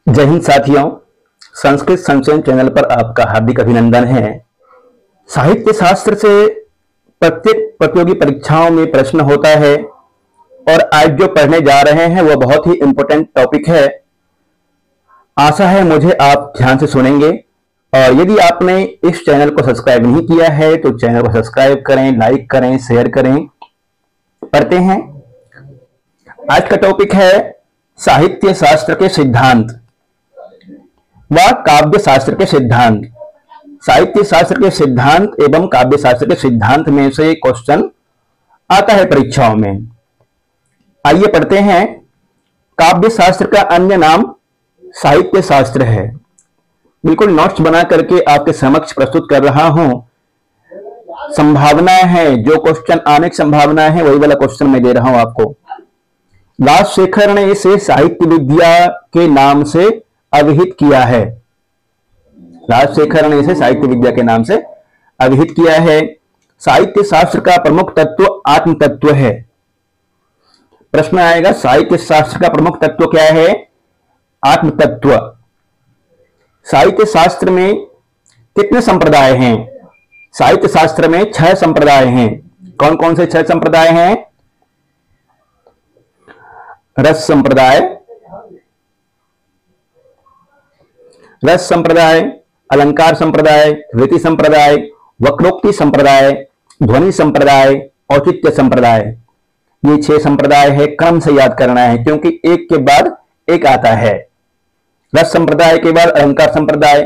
जय हिंद साथियों, संस्कृत संचयन चैनल पर आपका हार्दिक अभिनंदन है। साहित्य शास्त्र से प्रत्येक प्रतियोगी परीक्षाओं में प्रश्न होता है और आज जो पढ़ने जा रहे हैं वह बहुत ही इंपॉर्टेंट टॉपिक है। आशा है मुझे आप ध्यान से सुनेंगे और यदि आपने इस चैनल को सब्सक्राइब नहीं किया है तो चैनल को सब्सक्राइब करें, लाइक करें, शेयर करें। पढ़ते हैं। आज का टॉपिक है साहित्य शास्त्र के सिद्धांत व काव्य शास्त्र के सिद्धांत। साहित्य शास्त्र के सिद्धांत एवं काव्य शास्त्र के सिद्धांत में से क्वेश्चन आता है परीक्षाओं में। आइए पढ़ते हैं। काव्य शास्त्र का अन्य नाम साहित्य शास्त्र है। बिल्कुल नोट्स बना करके आपके समक्ष प्रस्तुत कर रहा हूं। संभावना है, जो क्वेश्चन आने की संभावना है वही वाला क्वेश्चन मैं दे रहा हूं आपको। राजशेखर ने इसे साहित्य विद्या के नाम से अभिहित किया है। राजशेखर ने इसे साहित्य विद्या के नाम से अभिहित किया है। साहित्य शास्त्र का प्रमुख तत्व आत्म तत्व है। प्रश्न आएगा, साहित्य शास्त्र का प्रमुख तत्व क्या है? आत्म तत्व। साहित्य शास्त्र में कितने संप्रदाय हैं? साहित्य शास्त्र में 6 संप्रदाय हैं। कौन कौन से 6 संप्रदाय हैं? रस संप्रदाय, अलंकार संप्रदाय, रीति संप्रदाय, वक्रोक्ति संप्रदाय, ध्वनि संप्रदाय, औचित्य संप्रदाय। ये 6 संप्रदाय है। क्रम से याद करना है क्योंकि एक के बाद एक आता है। रस संप्रदाय के बाद अलंकार संप्रदाय।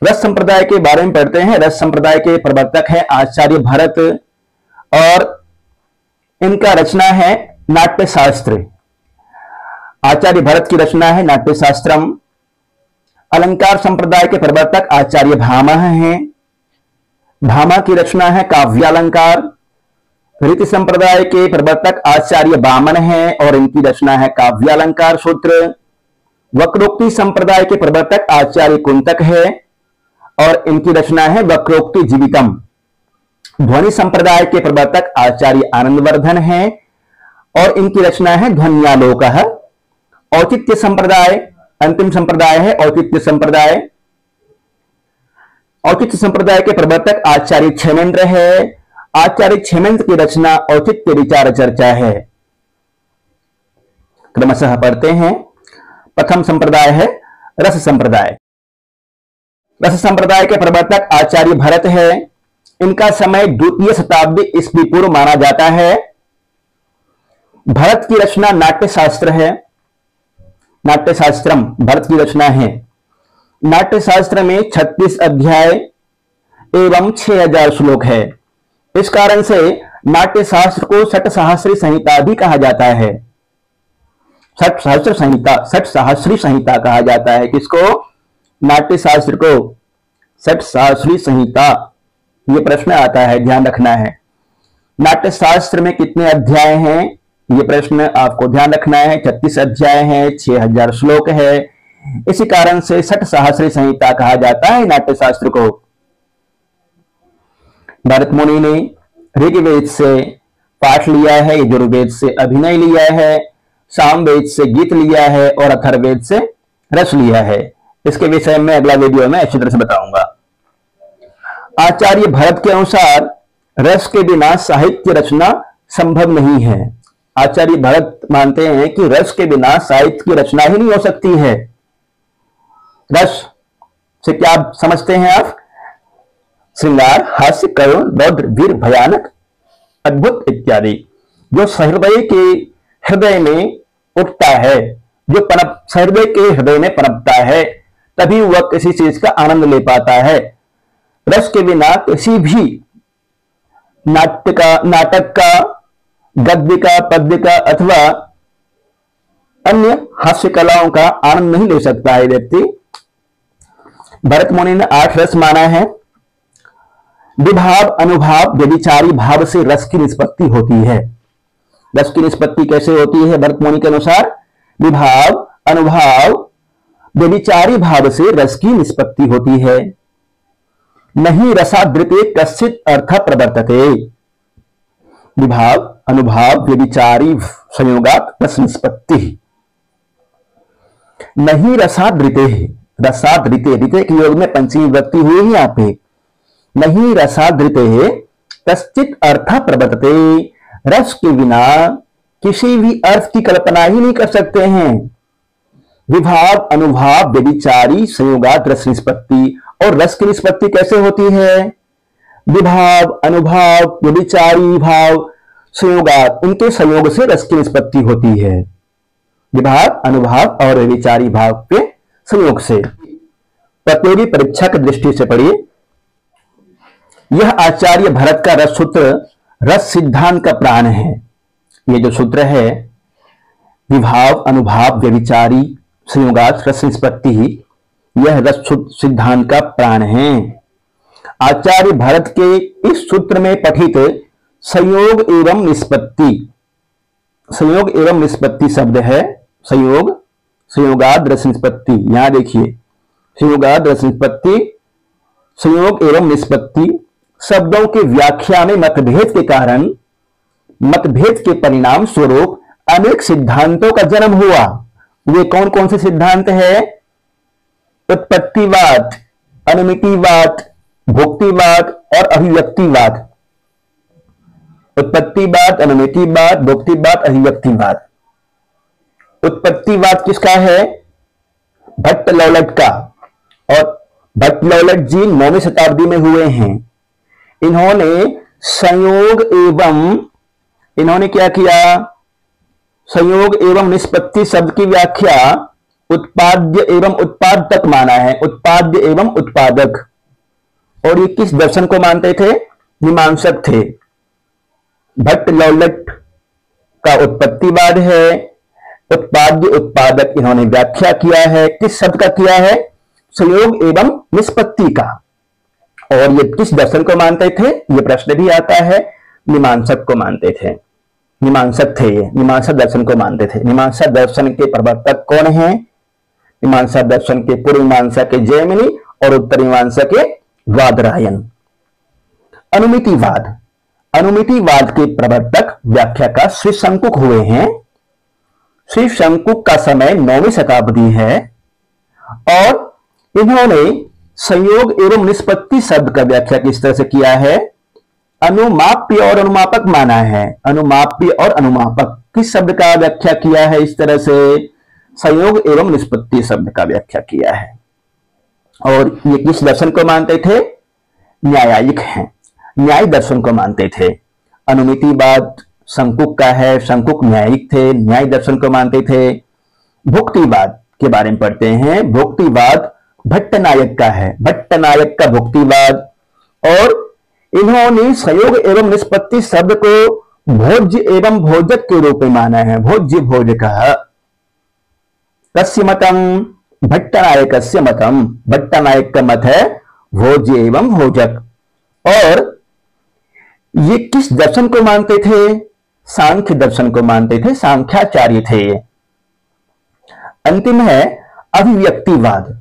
रस संप्रदाय के बारे में पढ़ते हैं। रस संप्रदाय के प्रवर्तक है आचार्य भरत और इनका रचना है नाट्य शास्त्र। आचार्य भरत की रचना है नाट्य शास्त्रम। अलंकार संप्रदाय के प्रवर्तक आचार्य भामह हैं। भामा की रचना है काव्यालंकार। रीति संप्रदाय के प्रवर्तक आचार्य वामन हैं और इनकी रचना है काव्यालंकार सूत्र। वक्रोक्ति संप्रदाय के प्रवर्तक आचार्य कुंतक है और इनकी रचना है वक्रोक्ति जीवितम। ध्वनि संप्रदाय के प्रवर्तक आचार्य आनंदवर्धन हैं और इनकी रचना है ध्वन्यालोकः। औचित्य संप्रदाय अंतिम संप्रदाय है औचित्य संप्रदाय। औचित्य संप्रदाय के प्रवर्तक आचार्य क्षेमेंद्र है। आचार्य क्षेमेंद्र की रचना औचित्य विचार चर्चा है। क्रमशः पढ़ते हैं। प्रथम संप्रदाय है रस संप्रदाय। रस संप्रदाय के प्रवर्तक आचार्य भरत है। इनका समय 2वीं शताब्दी ईस्वी पूर्व माना जाता है। भरत की रचना नाट्य शास्त्र है। नाट्य शास्त्रम भरत की रचना है। नाट्य शास्त्र में 36 अध्याय एवं 6000 श्लोक है। इस कारण से नाट्य शास्त्र को षट सहस्री संहिता भी कहा जाता है। षट सहस्री संहिता कहा जाता है। किसको? नाट्य शास्त्र को षट सहस्री संहिता। यह प्रश्न आता है, ध्यान रखना है। नाट्य शास्त्र में कितने अध्याय हैं? ये प्रश्न आपको ध्यान रखना है। 36 अध्याय हैं, 6000 श्लोक है। इसी कारण से षट सहस्री संहिता कहा जाता है नाट्य शास्त्र को। भरत मुनि ने ऋग्वेद से पाठ लिया है, यजुर्वेद से अभिनय लिया है, सामवेद से गीत लिया है और अथर्ववेद से रस लिया है। इसके विषय में अगला वीडियो में अच्छी तरह से बताऊंगा। आचार्य भरत के अनुसार रस के बिना साहित्य रचना संभव नहीं है। आचार्य भरत मानते हैं कि रस के बिना साहित्य की रचना ही नहीं हो सकती है। रस से क्या समझते हैं आप? श्रृंगार, हास्य, करुण, रौद्र, वीर, भयानक, अद्भुत इत्यादि। जो हृदय में उठता है, जो हृदय के हृदय में पनपता है, तभी वह किसी चीज का आनंद ले पाता है। रस के बिना किसी भी नाटक का, गद्य का, पद्य का अथवा अन्य हास्य कलाओं का आनंद नहीं ले सकता है व्यक्ति। भरत मुनि ने 8 रस माना है। विभाव, अनुभाव, व्यभिचारी भाव से रस की निष्पत्ति होती है। रस की निष्पत्ति कैसे होती है भरत मुनि के अनुसार? विभाव, अनुभाव, व्यभिचारी भाव से रस की निष्पत्ति होती है। नहीं रसादृते कश्चित अर्थ प्रवर्तते। विभाव, अनुभाव, व्यभिचारी संयोगात् रस निष्पत्ति। नहीं रसादृते, रसादृते, ऋते के योग में पंचमी विभक्ति हुई है यहाँ पे। नहीं रसादृते कश्चित अर्थ प्रवर्तते, रस के बिना किसी भी अर्थ की कल्पना ही नहीं कर सकते हैं। विभाव अनुभाव व्यभिचारी संयोगात रस निष्पत्ति, और रस की निष्पत्ति कैसे होती है? विभाव अनुभाव व्यभिचारी भाव संयोगात, उनके संयोग से रस की निष्पत्ति होती है। विभाव अनुभाव और व्यभिचारी भाव के संयोग से। प्रतियोगी परीक्षा की दृष्टि से पढ़िए। यह आचार्य भरत का रस सूत्र रस सिद्धांत का प्राण है। ये जो सूत्र है विभाव अनुभाव व्यभिचारी संयोगात रस निष्पत्ति, यह रस सिद्धांत का प्राण है। आचार्य भरत के इस सूत्र में पठित संयोग एवं निष्पत्ति, संयोग एवं निष्पत्ति शब्द है। संयोग संयोगाद रस निष्पत्ति, यहां देखिए संयोगाद रस निष्पत्ति, संयोग एवं निष्पत्ति शब्दों की व्याख्या में मतभेद के कारण, मतभेद के परिणाम स्वरूप अनेक सिद्धांतों का जन्म हुआ। वे कौन कौन से सिद्धांत है? उत्पत्तिवाद, अनुमितिवाद, भुक्तिवाद और अभिव्यक्तिवाद। उत्पत्तिवाद, अनुमितिवाद, भुक्तिवाद, अभिव्यक्तिवाद। उत्पत्तिवाद किसका है? भट्ट लौलट का, और भट्ट लौलट जी 9वीं शताब्दी में हुए हैं। इन्होंने संयोग एवं, इन्होंने क्या किया? संयोग एवं निष्पत्ति शब्द की व्याख्या उत्पाद्य एवं उत्पादक माना है, उत्पाद्य एवं उत्पादक। और ये किस दर्शन को मानते थे? मीमांसक थे। भट्ट लौलट का उत्पत्तिवाद है, उत्पाद्य उत्पादक इन्होंने व्याख्या किया है। किस शब्द का किया है? संयोग एवं निष्पत्ति का। और ये किस दर्शन को मानते थे? ये प्रश्न भी आता है। मीमांसक को मानते थे, मीमांसक थे ये, मीमांसा दर्शन को मानते थे। मीमांसा दर्शन के प्रवर्तक कौन है? मीमांसा दर्शन के पूर्व मीमांसा के जैमिनी और उत्तर मीमांसा के वादरायन। अनुमितिवाद, अनुमितिवाद के प्रवर्तक व्याख्याकार श्री शंकुक हुए हैं। श्री शंकुक का समय 9वीं शताब्दी है और इन्होंने संयोग एवं निष्पत्ति शब्द का व्याख्या किस तरह से किया है? अनुमाप्य और अनुमापक माना है। अनुमाप्य और अनुमापक किस शब्द का व्याख्या किया है? इस तरह से संयोग एवं निष्पत्ति शब्द का व्याख्या किया है। और ये किस दर्शन को मानते थे? न्यायिक हैं, न्याय दर्शन को मानते थे। अनुमितिवाद शंकुक का है, शंकुक न्यायिक थे, न्याय दर्शन को मानते थे। भुक्तिवाद के बारे में पढ़ते हैं। भुक्तिवाद भट्टनायक का है, भट्टनायक का भुक्तिवाद। और इन्होंने संयोग एवं निष्पत्ति शब्द को भोज्य एवं भोजक के रूप में माना है। भोज्य भोजक कस्य मतम? भट्टनायकस्य मतम। भट्टनायक का मत है भोज्य एवं भोजक। और ये किस दर्शन को मानते थे? सांख्य दर्शन को मानते थे, सांख्याचार्य थे ये। अंतिम है अभिव्यक्तिवाद।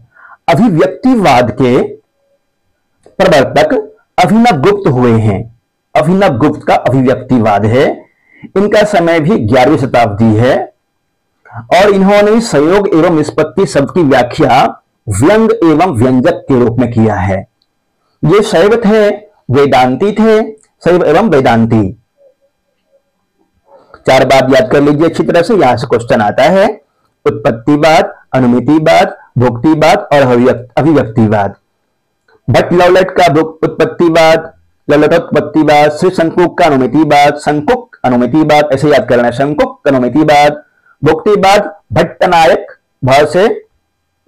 अभिव्यक्तिवाद के प्रवर्तक अभिनव गुप्त हुए हैं। अभिनव गुप्त का अभिव्यक्तिवाद है। इनका समय भी 11वीं शताब्दी है और इन्होंने संयोग एवं निष्पत्ति शब्द की व्याख्या व्यंग एवं व्यंजक के रूप में किया है। ये शैव थे, वेदांती थे, शैव एवं वेदांती। 4 बात याद कर लीजिए अच्छी तरह से, यहां से क्वेश्चन आता है। उत्पत्तिवाद, अनुमितिवाद, भुक्तिवाद और अभिव्यक्तिवाद। भट्ट लौलट का उत्पत्तिवाद, लौलटोत्पत्तिवाद, श्री शंकुक का अनुमितिवाद, शंकुक अनुमितिवाद, ऐसे याद करना है। शंकुक अनुमितिवाद, भुक्तिवाद भट्टनायक, भाव से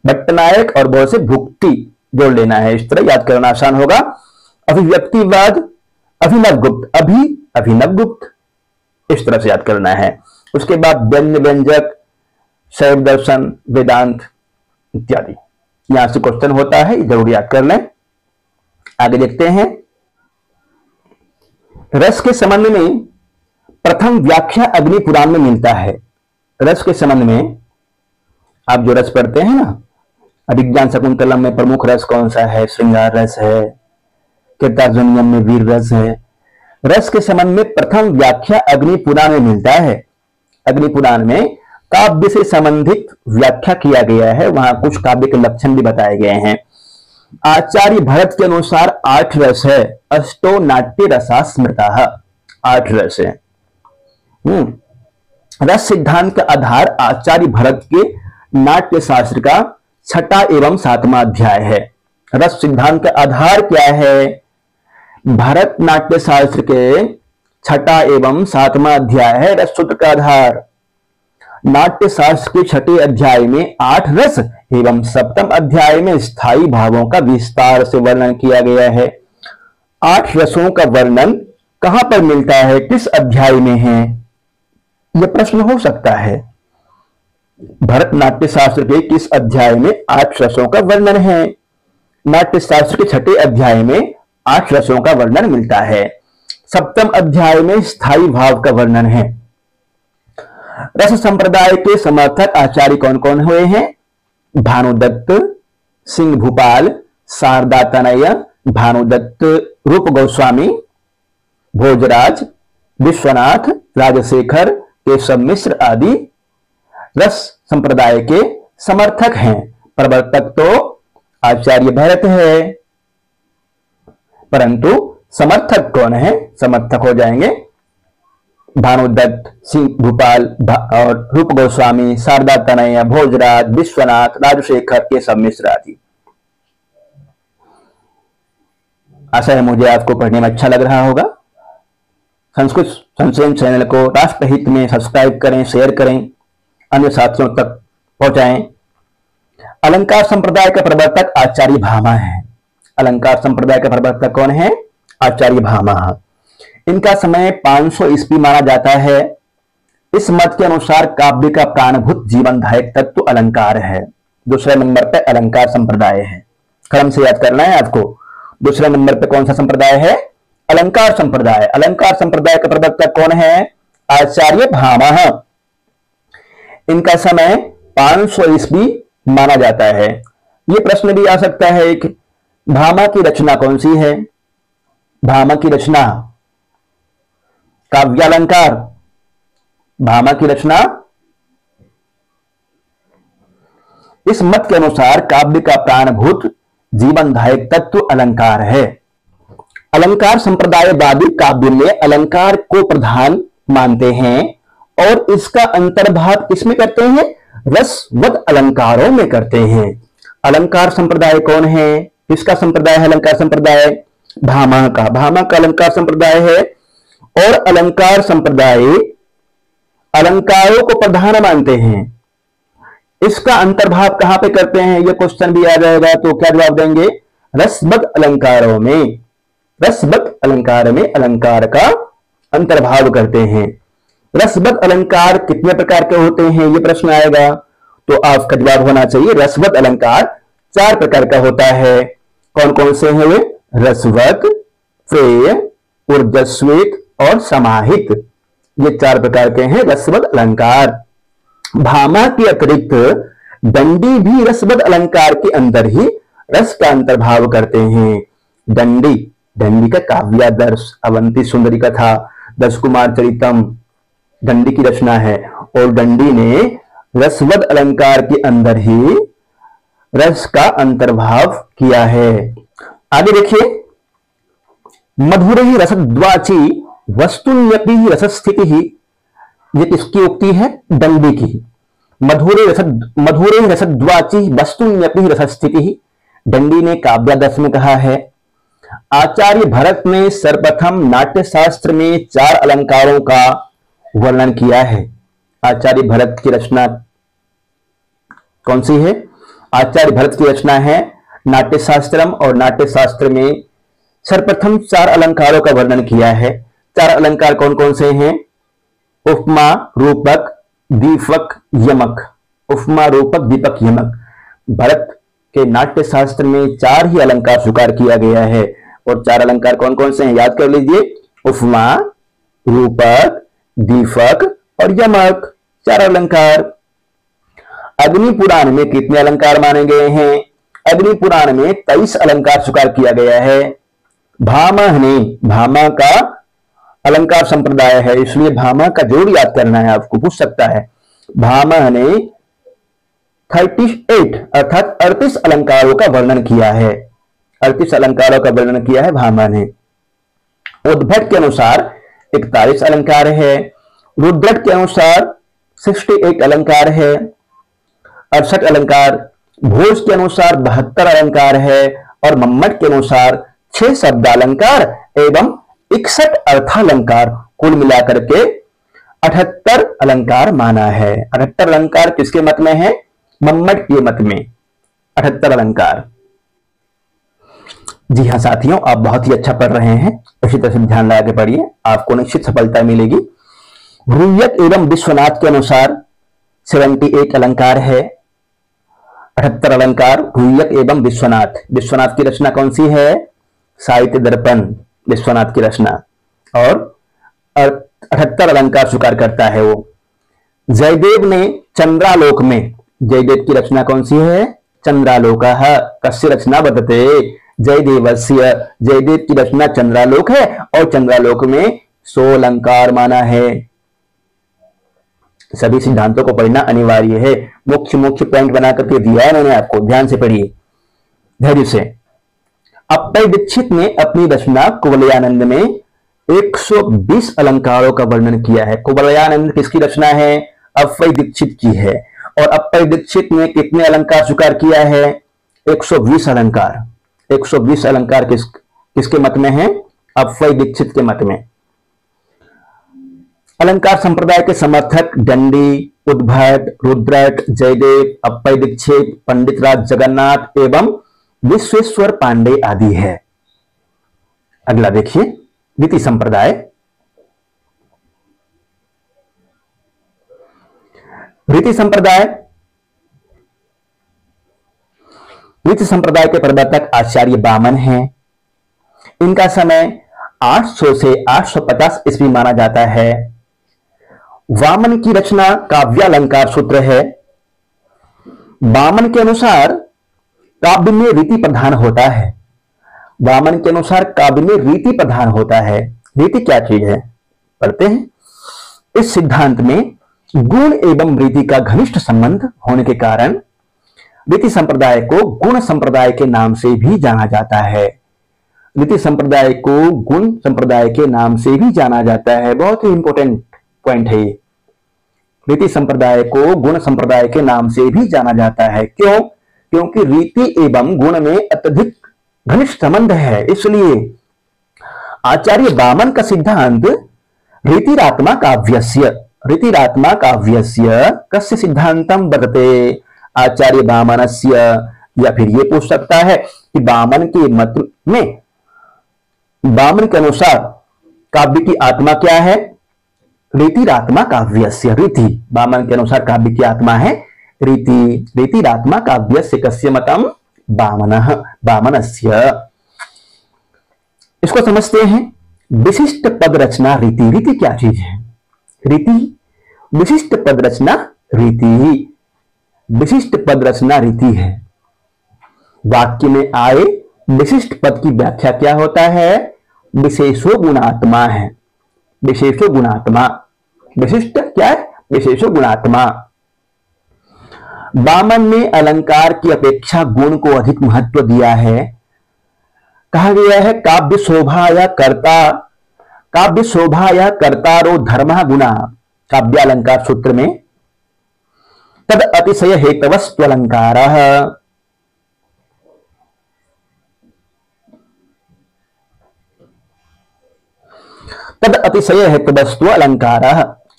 भट्टनायक और भाव से भुक्ति जोड़ लेना है। इस तरह याद करना आसान होगा। अभिव्यक्तिवाद अभिनव गुप्त, अभिनव गुप्त, इस तरह से याद करना है। उसके बाद व्यंग्य व्यंजक, शैव दर्शन, वेदांत इत्यादि। यहां से क्वेश्चन होता है, जरूर याद कर लें। आगे देखते हैं। रस के संबंध में प्रथम व्याख्या अग्नि पुराण में मिलता है। रस के संबंध में आप जो रस पढ़ते हैं ना, अभिज्ञान शकुंतलम में प्रमुख रस कौन सा है? श्रृंगार रस है। कीर्तार्जुनियम में वीर रस है। रस के संबंध में प्रथम व्याख्या अग्नि पुराण में मिलता है। अग्नि पुराण में काव्य से संबंधित व्याख्या किया गया है, वहां कुछ काव्य के लक्षण भी बताए गए हैं। आचार्य भरत के अनुसार 8 रस है, अष्टो नाट्य रसा स्मृता, 8 रस है। रस सिद्धांत का आधार आचार्य भरत के नाट्य शास्त्र का 6वां एवं 7वां अध्याय है। रस सिद्धांत का आधार क्या है? भरत नाट्य शास्त्र के 6वां एवं 7वां अध्याय है रस सूत्र का आधार। नाट्य शास्त्र के 6ठे अध्याय में 8 रस एवं 7वें अध्याय में स्थायी भावों का विस्तार से वर्णन किया गया है। 8 रसों का वर्णन कहां पर मिलता है, किस अध्याय में है, यह प्रश्न हो सकता है। भरत नाट्य शास्त्र के किस अध्याय में 8 रसों का वर्णन है? नाट्य शास्त्र के 6ठे अध्याय में 8 रसों का वर्णन मिलता है। 7वें अध्याय में स्थायी भाव का वर्णन है। रस संप्रदाय के समर्थक आचार्य कौन कौन हुए हैं? भानुदत्त, सिंह भूपाल, शारदा तनय, भानुदत्त, रूप गोस्वामी, भोजराज, विश्वनाथ, राजशेखर, केशव मिश्र आदि रस संप्रदाय के समर्थक हैं। प्रवर्तक तो आचार्य भरत है, परंतु समर्थक कौन है? समर्थक हो जाएंगे भानुदत्त, सिंह भूपाल और रूप गोस्वामी, शारदा तनय, भोजराज, विश्वनाथ, राजशेखर, केशव मिश्र आदि। आशा है मुझे आपको पढ़ने में अच्छा लग रहा होगा। संस्कृत संचयन चैनल को राष्ट्रहित में सब्सक्राइब करें, शेयर करें, अन्य साथियों तक पहुंचाएं। अलंकार संप्रदाय का प्रवर्तक आचार्य भामा है। अलंकार संप्रदाय का प्रवर्तक कौन है? आचार्य भामा। इनका समय 500 ईस्वी माना जाता है। इस मत के अनुसार काव्य का प्राणभूत जीवनदायक तत्व अलंकार है। दूसरे नंबर पर अलंकार संप्रदाय है। क्रम से याद करना है आपको। दूसरे नंबर पर कौन सा संप्रदाय है? अलंकार संप्रदाय। अलंकार संप्रदाय का प्रवर्तक कौन है? आचार्य भामा। इनका समय 500 ईस्वी माना जाता है। यह प्रश्न भी आ सकता है कि भामा की रचना कौन सी है? भामा की रचना काव्यालंकार। भामा की रचना इस मत के अनुसार काव्य का प्राणभूत जीवनदायक तत्व अलंकार है। अलंकार संप्रदायवादी काव्य में अलंकार को प्रधान मानते हैं और इसका अंतर्भाव किसमें करते हैं? रसवत अलंकारों में करते हैं। अलंकार संप्रदाय कौन है? किसका संप्रदाय है अलंकार संप्रदाय? भामा का। भामा का अलंकार संप्रदाय है और अलंकार संप्रदाय अलंकारों को प्रधान मानते हैं। इसका अंतर्भाव कहां पे करते हैं? यह क्वेश्चन भी आ जाएगा तो क्या जवाब देंगे? रसबद्ध अलंकारों में। रसबद्ध अलंकार में अलंकार का अंतर्भाव करते हैं। रसबद्ध अलंकार कितने प्रकार के होते हैं, यह प्रश्न आएगा तो आपका जवाब होना चाहिए रसवत अलंकार 4 प्रकार का होता है। कौन कौन से हैं वे? रसवत, प्रेय, ऊर्जस्वित और समाहित। ये 4 प्रकार के हैं रसवत अलंकार। भामा के अतिरिक्त दंडी भी रसवत अलंकार के अंदर ही रस का अंतर्भाव करते हैं। दंडी, दंडी का काव्यादर्श, अवंती सुंदरी कथा, दश कुमार चरितम दंडी की रचना है और दंडी ने रसवत अलंकार के अंदर ही रस का अंतर्भाव किया है। आगे देखिए, मधुर ही रसद्वाची वस्तुन्यपि रसस्थिति ही, ये किसकी उक्ति है? दंडी की। मधुरे रसद्वाची वस्तुन्यपि रसस्थिति ही, दंडी ने काव्यादर्श में कहा है। आचार्य भरत ने सर्वप्रथम नाट्य शास्त्र में 4 अलंकारों का वर्णन किया है। आचार्य भरत की रचना कौन सी है? आचार्य भरत की रचना है नाट्य शास्त्रम और नाट्य शास्त्र में सर्वप्रथम 4 अलंकारों का वर्णन किया है। 4 अलंकार कौन कौन से हैं? उपमा, रूपक, दीपक, यमक। उपमा, रूपक, दीपक, यमक। भरत के नाट्य शास्त्र में 4 ही अलंकार स्वीकार किया गया है और 4 अलंकार कौन कौन से हैं याद कर लीजिए। उपमा, रूपक, दीपक और यमक, 4 अलंकार। अग्नि पुराण में कितने अलंकार माने गए हैं? अग्नि पुराण में 23 अलंकार स्वीकार किया गया है। भामा ने, भामा का अलंकार संप्रदाय है इसलिए भामा का जोड़ याद करना है, आपको पूछ सकता है। भामह ने 38 अर्थात 38 अलंकारों का वर्णन किया है। 38 अलंकारों का वर्णन किया है भामह ने। उद्भट के अनुसार 41 अलंकार है। रुद्रट के अनुसार 68 अलंकार है, 68 अलंकार। भोज के अनुसार 72 अलंकार है और मम्मट के अनुसार 6 शब्दालंकार एवं 61 अर्थालंकार, कुल मिलाकर के 78 अलंकार माना है। 78 अलंकार किसके मत में है? मम्मट के मत में 78 अलंकार। जी हाँ साथियों, आप बहुत ही अच्छा पढ़ रहे हैं, इसी तरह से ध्यान लगा के पढ़िए, आपको निश्चित सफलता मिलेगी। रुय्यक एवं विश्वनाथ के अनुसार 78 अलंकार है, 78 अलंकार। रुय्यक एवं विश्वनाथ, विश्वनाथ की रचना कौन सी है? साहित्य दर्पण, विश्वनाथ की रचना, और 78 अलंकार स्वीकार करता है वो। जयदेव ने चंद्रालोक में, जयदेव की रचना कौन सी है? चंद्रालोकः। कस्य रचना बदते? जयदेवस्य। जयदेव की रचना चंद्रालोक है और चंद्रालोक में 100 अलंकार माना है। सभी सिद्धांतों को पढ़ना अनिवार्य है, मुख्य मुख्य पॉइंट बना करके दिया है मैंने आपको, ध्यान से पढ़िए, धैर्य से। अप्पय दीक्षित ने अपनी रचना कुवलयानंद में 120 अलंकारों का वर्णन किया है। कुवलयानंद किसकी रचना है? अप्पय दीक्षित की है। और अप्पय दीक्षित ने कितने अलंकार स्वीकार किया है? 120 अलंकार। 120 अलंकार किसके मत में है? अप्पय दीक्षित के मत में। अलंकार संप्रदाय के समर्थक दंडी, उद्भट, रुद्रट, जयदेव, अप्पय दीक्षित, पंडित राज जगन्नाथ एवं विश्वेश्वर पांडे आदि है। अगला देखिए, रीति संप्रदाय। रीति संप्रदाय, रीति संप्रदाय के प्रवर्तक आचार्य वामन हैं। इनका समय 800 से 850 ईस्वी माना जाता है। वामन की रचना काव्यालंकार सूत्र है। वामन के अनुसार काव्य में रीति प्रधान होता है। वामन के अनुसार काव्य में रीति प्रधान होता है। रीति क्या चीज है? पढ़ते हैं। इस सिद्धांत में गुण एवं रीति का घनिष्ठ संबंध होने के कारण रीति संप्रदाय को गुण संप्रदाय के नाम से भी जाना जाता है। रीति संप्रदाय को गुण संप्रदाय के नाम से भी जाना जाता है। बहुत ही इंपॉर्टेंट पॉइंट है ये। रीति संप्रदाय को गुण संप्रदाय के नाम से भी जाना जाता है। क्यों? क्योंकि रीति एवं गुण में अत्यधिक घनिष्ठ संबंध है। इसलिए आचार्य वामन का सिद्धांत रीतिरात्मा काव्यस्य, रीतिरात्मा काव्यस्य कस्य सिद्धांतम वर्तते? आचार्य वामनस्य। या फिर ये पूछ सकता है कि वामन के मत में, वामन के अनुसार काव्य की आत्मा क्या है? रीतिरात्मा काव्यस्य। रीति, वामन के अनुसार काव्य की आत्मा है रीति। रीतिरात्मा काव्यस्य कस्य मतम? वामनः, वामनस्य। इसको समझते हैं। विशिष्ट पद रचना रीति। रीति क्या चीज है? रीति विशिष्ट पद रचना रीति। विशिष्ट पद रचना रीति है। वाक्य में आए विशिष्ट पद की व्याख्या क्या होता है? विशेषो गुणात्मा है। विशेषो गुणात्मा। विशिष्ट क्या है? विशेषो गुणात्मा। वामन ने अलंकार की अपेक्षा गुण को अधिक महत्व दिया है। कहा गया है काव्य शोभा या कर्ता, काव्य शोभा या कर्तारो धर्म गुणा, काव्यालंकार सूत्र में। तद अतिशय हेतवस्तु अलंकार, तद अतिशय हेतवस्तु अलंकार,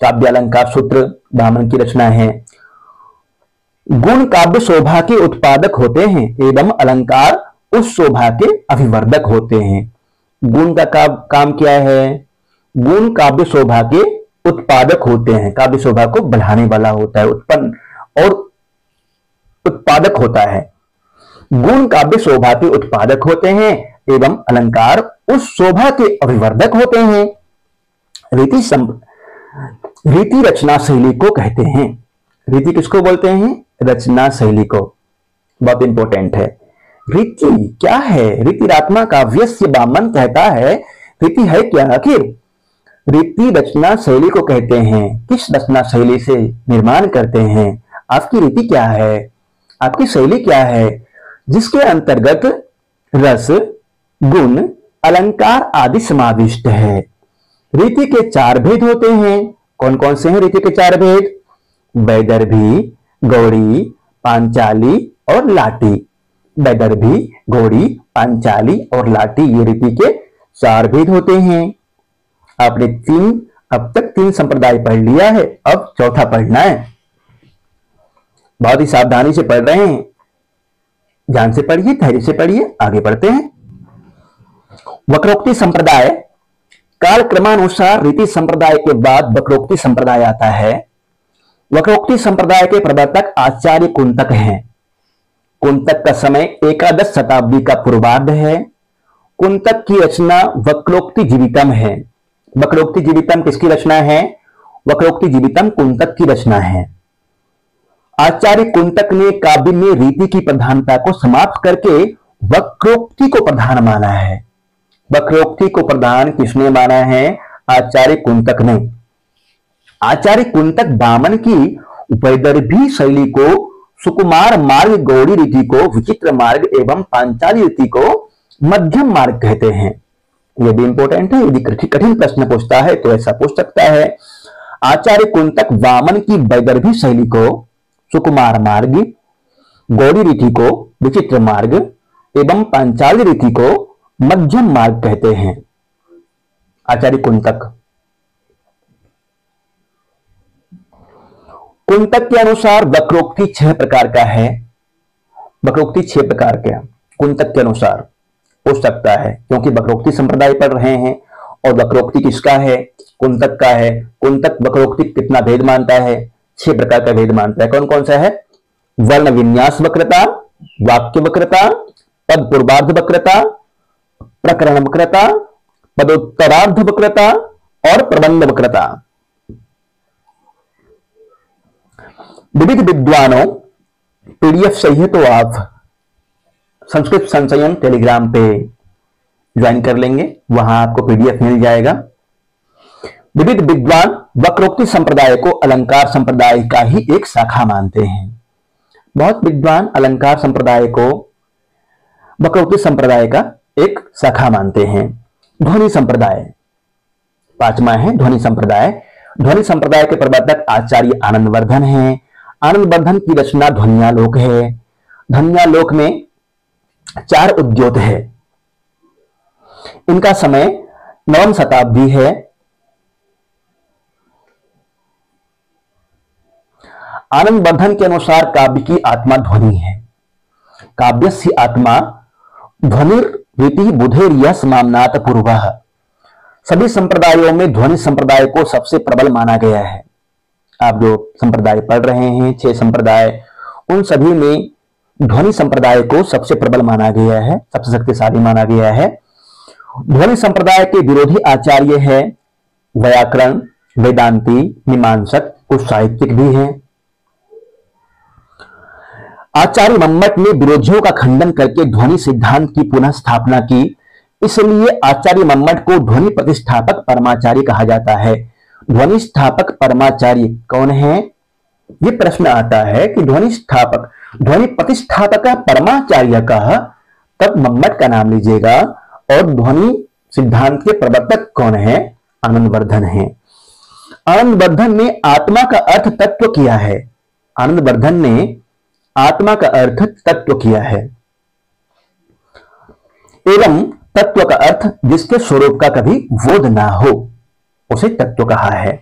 काव्यालंकार सूत्र वामन की रचना है। गुण काव्य शोभा के उत्पादक होते हैं एवं अलंकार उस शोभा के अभिवर्धक होते हैं। गुण का काम क्या है? गुण काव्य शोभा के उत्पादक होते हैं, काव्य शोभा को बढ़ाने वाला होता है, उत्पन्न और उत्पादक होता है। गुण काव्य शोभा के उत्पादक होते हैं एवं अलंकार उस शोभा के अभिवर्धक होते हैं। रीति रचना शैली को कहते हैं। रीति किसको बोलते हैं? रचना शैली को। बहुत इंपॉर्टेंट है। रीति क्या है? रीतिरात्मा काव्यस्य वामन कहता है रीति है क्या? आखिर रीति रचना शैली को कहते हैं। किस रचना शैली से निर्माण करते हैं? आपकी रीति क्या है, आपकी शैली क्या है, जिसके अंतर्गत रस, गुण, अलंकार आदि समाविष्ट है। रीति के चार भेद होते हैं। कौन कौन से हैं रीति के चार भेद? वैदर्भी, गौड़ी, पांचाली और लाटी। वैदर्भी, गौड़ी, पांचाली और लाटी, ये रीति के चार भेद होते हैं। आपने अब तक तीन संप्रदाय पढ़ लिया है, अब चौथा पढ़ना है। बहुत ही सावधानी से पढ़ रहे हैं, ध्यान से पढ़िए, धैर्य से पढ़िए। आगे बढ़ते हैं। वक्रोक्ति संप्रदाय, काल क्रमानुसार रीति संप्रदाय के बाद वक्रोक्ति संप्रदाय आता है। वक्रोक्ति संप्रदाय के प्रवर्तक आचार्य कुंतक हैं। कुंतक का समय एकादश शताब्दी का पूर्वार्ध है। कुंतक की रचना वक्रोक्ति जीवितम है। वक्रोक्ति जीवितम किसकी रचना है? वक्रोक्ति जीवितम कुंतक की रचना है। आचार्य कुंतक ने काव्य में रीति की प्रधानता को समाप्त करके वक्रोक्ति को प्रधान माना है। वक्रोक्ति को प्रधान किसने माना है? आचार्य कुंतक ने। आचार्य कुंतक वामन की वैदर्भी शैली को, सुकुमार मार्ग गौड़ी रीति को विचित्र मार्ग एवं पांचाली रीति को मध्यम मार्ग कहते हैं। यह भी इंपॉर्टेंट है, यदि कठिन प्रश्न पूछता है तो ऐसा पूछ सकता है। आचार्य कुंतक वामन की वैदर्भी शैली को सुकुमार मार्ग, गौड़ी रीति को विचित्र मार्ग एवं पांचाली रीति को मध्यम मार्ग कहते हैं। आचार्य कुंतक। कुंतक के अनुसार वक्रोक्ति 6 प्रकार का है। वक्रोक्ति 6 प्रकार का कुंतक के अनुसार हो सकता है, क्योंकि वक्रोक्ति संप्रदाय पढ़ रहे हैं। और वक्रोक्ति किसका है? कुंतक का है। कुंतक वक्रोक्ति कितना भेद मानता है? 6 प्रकार का भेद मानता है। कौन कौन सा है? वर्ण विन्यास वक्रता, वाक्य वक्रता, पद पूर्वार्ध वक्रता, प्रकरण वक्रता, पदोत्तरार्ध वक्रता और प्रबंध वक्रता। विविध विद्वानों, पीडीएफ चाहिए तो आप संस्कृत संचयन टेलीग्राम पे ज्वाइन कर लेंगे, वहां आपको पीडीएफ मिल जाएगा। विविध विद्वान वक्रोक्ति संप्रदाय को अलंकार संप्रदाय का ही एक शाखा मानते हैं। बहुत विद्वान अलंकार संप्रदाय को वक्रोक्ति संप्रदाय का एक शाखा मानते हैं। ध्वनि संप्रदाय 5वां है। ध्वनि संप्रदाय। ध्वनि संप्रदाय के प्रवर्तक आचार्य आनंदवर्धन हैं। आनंदवर्धन की रचना ध्वन्यालोक है। ध्वन्यालोक में 4 उद्योत है। इनका समय 9वीं शताब्दी है। आनंदवर्धन के अनुसार काव्य की आत्मा ध्वनि है। काव्यस्य आत्मा ध्वनिर्रीति बुधेर्यः समाम्नात पूर्वः। सभी संप्रदायों में ध्वनि संप्रदाय को सबसे प्रबल माना गया है। आप जो संप्रदाय पढ़ रहे हैं 6 संप्रदाय, उन सभी में ध्वनि संप्रदाय को सबसे प्रबल माना गया है, सबसे शक्तिशाली माना गया है। ध्वनि संप्रदाय के विरोधी आचार्य है व्याकरण, वेदांती, मीमांसक, कुछ साहित्यिक भी हैं। आचार्य मम्मट ने विरोधियों का खंडन करके ध्वनि सिद्धांत की पुनः स्थापना की, इसलिए आचार्य मम्मट को ध्वनि प्रतिष्ठापक परमाचार्य कहा जाता है। ध्वनि स्थापक परमाचार्य कौन है? ये प्रश्न आता है कि ध्वनि प्रतिष्ठापक परमाचार्य का, तब मम्मट का नाम लीजिएगा। और ध्वनि सिद्धांत के प्रवर्तक कौन है? आनंदवर्धन है। आनंदवर्धन ने आत्मा का अर्थ तत्व किया है। आनंदवर्धन ने आत्मा का अर्थ तत्व किया है, एवं तत्व का अर्थ जिसके स्वरूप का कभी बोध ना हो उसे तत्व कहा है।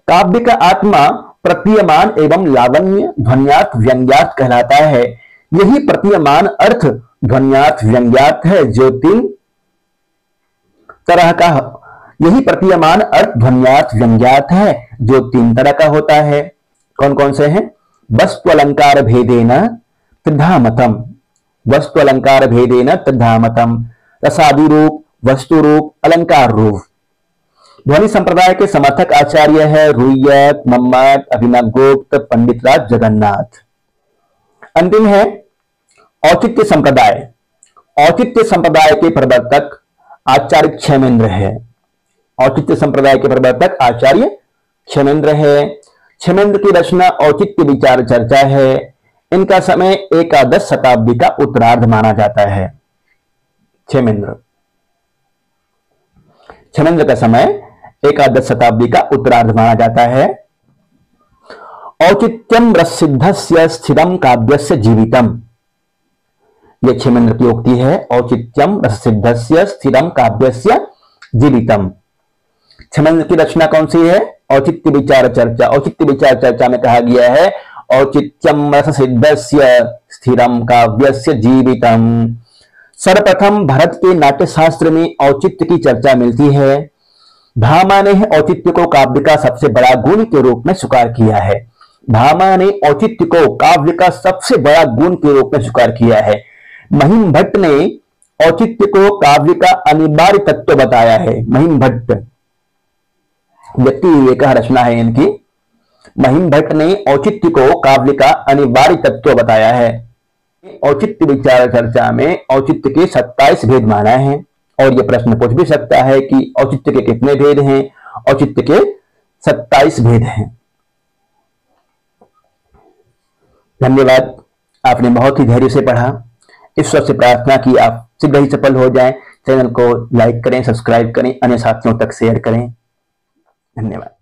काव्य का आत्मा प्रतीयमान एवं लावण्य ध्वन्यार्थ व्यंग्यार्थ कहलाता है। यही प्रतीयमान अर्थ ध्वन्यार्थ व्यंग्यार्थ है जो 3 तरह का, यही प्रतीयमान अर्थ ध्वन्यार्थ व्यंग्यार्थ है जो 3 तरह का होता है। कौन कौन से हैं? वस्तु अलंकार भेदेन त्रिधामतम, वस्तु अलंकार भेदेन त्रिधामतम, रसादि रूप, वस्तु रूप, अलंकार रूप। ध्वनि संप्रदाय के समर्थक आचार्य है रुय्यक, मम्मट, अभिनवगुप्त, पंडितराज जगन्नाथ। अंतिम है औचित्य संप्रदाय। औचित्य संप्रदाय के प्रवर्तक आचार्य क्षेमेंद्र है। औचित्य संप्रदाय के प्रवर्तक आचार्य क्षेमेंद्र है। क्षेमेंद्र की रचना औचित्य विचार चर्चा है। इनका समय एकादश शताब्दी का उत्तरार्ध माना जाता है। क्षेमेंद्र का समय एकादश शताब्दी का उत्तरार्ध माना जाता है। औचित्यम रससिद्धस्य स्थिरम काव्यस्य जीवितम, यह क्षेमेंद्र की उक्ति है। औचित्यम रससिद्धस्य स्थिरम काव्यस्य जीवितम। क्षेमेंद्र की रचना कौन सी है? औचित्य विचार चर्चा। औचित्य विचार चर्चा में कहा गया है औचित्यम रससिद्धस्य स्थिरम काव्यस्य जीवितम। सर्वप्रथम भारत के नाट्य शास्त्र में औचित्य की चर्चा मिलती है। भामा ने औचित्य को काव्य का सबसे बड़ा गुण के रूप में स्वीकार किया है। भामा ने औचित्य को काव्य का सबसे बड़ा गुण के रूप में स्वीकार किया है। महिम भट्ट ने औचित्य को काव्य का अनिवार्य तत्व बताया है। महिम भट्ट व्यक्ति विवेक रचना है इनकी। महिम भट्ट ने औचित्य को काव्य का अनिवार्य तत्व बताया है। औचित्य विचार चर्चा में औचित्य के 27 भेद माना है। और यह प्रश्न पूछ भी सकता है कि औचित्य के कितने भेद हैं? औचित्य के 27 भेद हैं। धन्यवाद, आपने बहुत ही धैर्य से पढ़ा। ईश्वर से प्रार्थना की आप शीघ्र ही सफल हो जाएं। चैनल को लाइक करें, सब्सक्राइब करें, अन्य साथियों तक शेयर करें। धन्यवाद।